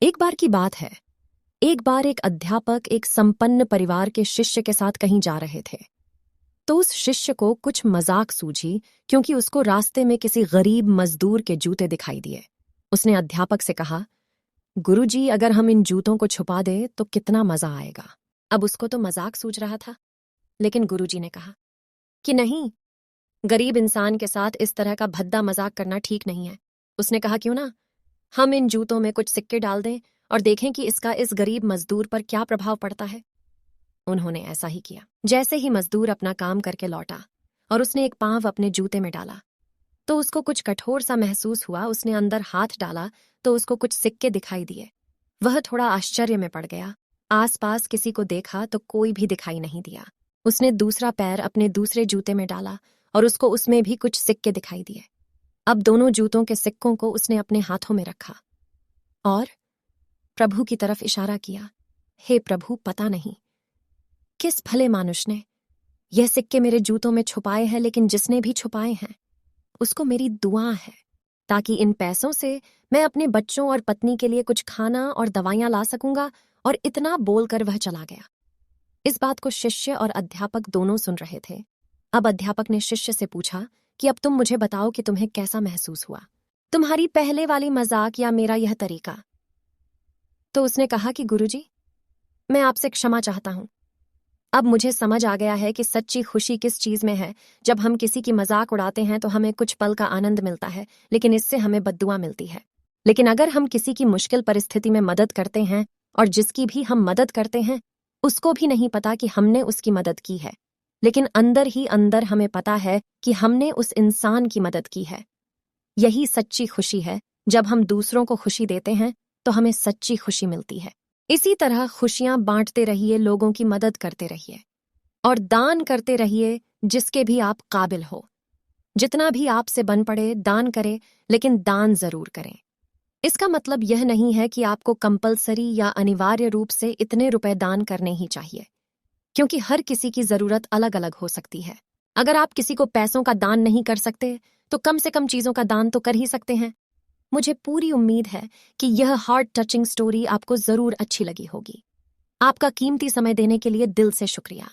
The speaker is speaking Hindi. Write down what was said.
एक बार की बात है। एक बार एक अध्यापक एक संपन्न परिवार के शिष्य के साथ कहीं जा रहे थे। तो उस शिष्य को कुछ मजाक सूझी, क्योंकि उसको रास्ते में किसी गरीब मजदूर के जूते दिखाई दिए। उसने अध्यापक से कहा, गुरुजी, अगर हम इन जूतों को छुपा दें तो कितना मजा आएगा। अब उसको तो मजाक सूझ रहा था, लेकिन गुरुजी ने कहा कि नहीं, गरीब इंसान के साथ इस तरह का भद्दा मजाक करना ठीक नहीं है। उसने कहा, क्यों ना हम इन जूतों में कुछ सिक्के डाल दें और देखें कि इसका इस गरीब मजदूर पर क्या प्रभाव पड़ता है। उन्होंने ऐसा ही किया। जैसे ही मजदूर अपना काम करके लौटा और उसने एक पांव अपने जूते में डाला, तो उसको कुछ कठोर सा महसूस हुआ। उसने अंदर हाथ डाला तो उसको कुछ सिक्के दिखाई दिए। वह थोड़ा आश्चर्य में पड़ गया। आसपास किसी को देखा तो कोई भी दिखाई नहीं दिया। उसने दूसरा पैर अपने दूसरे जूते में डाला और उसको उसमें भी कुछ सिक्के दिखाई दिए। अब दोनों जूतों के सिक्कों को उसने अपने हाथों में रखा और प्रभु की तरफ इशारा किया। हे प्रभु, पता नहीं किस भले मानुष ने यह सिक्के मेरे जूतों में छुपाए हैं, लेकिन जिसने भी छुपाए हैं उसको मेरी दुआ है, ताकि इन पैसों से मैं अपने बच्चों और पत्नी के लिए कुछ खाना और दवाइयां ला सकूंगा। और इतना बोलकर वह चला गया। इस बात को शिष्य और अध्यापक दोनों सुन रहे थे। अब अध्यापक ने शिष्य से पूछा कि अब तुम मुझे बताओ कि तुम्हें कैसा महसूस हुआ, तुम्हारी पहले वाली मजाक या मेरा यह तरीका। तो उसने कहा कि गुरुजी, मैं आपसे क्षमा चाहता हूं। अब मुझे समझ आ गया है कि सच्ची खुशी किस चीज में है। जब हम किसी की मजाक उड़ाते हैं तो हमें कुछ पल का आनंद मिलता है, लेकिन इससे हमें बद्दुआ मिलती है। लेकिन अगर हम किसी की मुश्किल परिस्थिति में मदद करते हैं और जिसकी भी हम मदद करते हैं उसको भी नहीं पता कि हमने उसकी मदद की है, लेकिन अंदर ही अंदर हमें पता है कि हमने उस इंसान की मदद की है, यही सच्ची खुशी है। जब हम दूसरों को खुशी देते हैं तो हमें सच्ची खुशी मिलती है। इसी तरह खुशियां बांटते रहिए, लोगों की मदद करते रहिए और दान करते रहिए जिसके भी आप काबिल हो। जितना भी आपसे बन पड़े दान करें, लेकिन दान जरूर करें। इसका मतलब यह नहीं है कि आपको कंपलसरी या अनिवार्य रूप से इतने रुपए दान करने ही चाहिए, क्योंकि हर किसी की जरूरत अलग अलग हो सकती है। अगर आप किसी को पैसों का दान नहीं कर सकते तो कम से कम चीजों का दान तो कर ही सकते हैं। मुझे पूरी उम्मीद है कि यह हार्ट टचिंग स्टोरी आपको जरूर अच्छी लगी होगी। आपका कीमती समय देने के लिए दिल से शुक्रिया।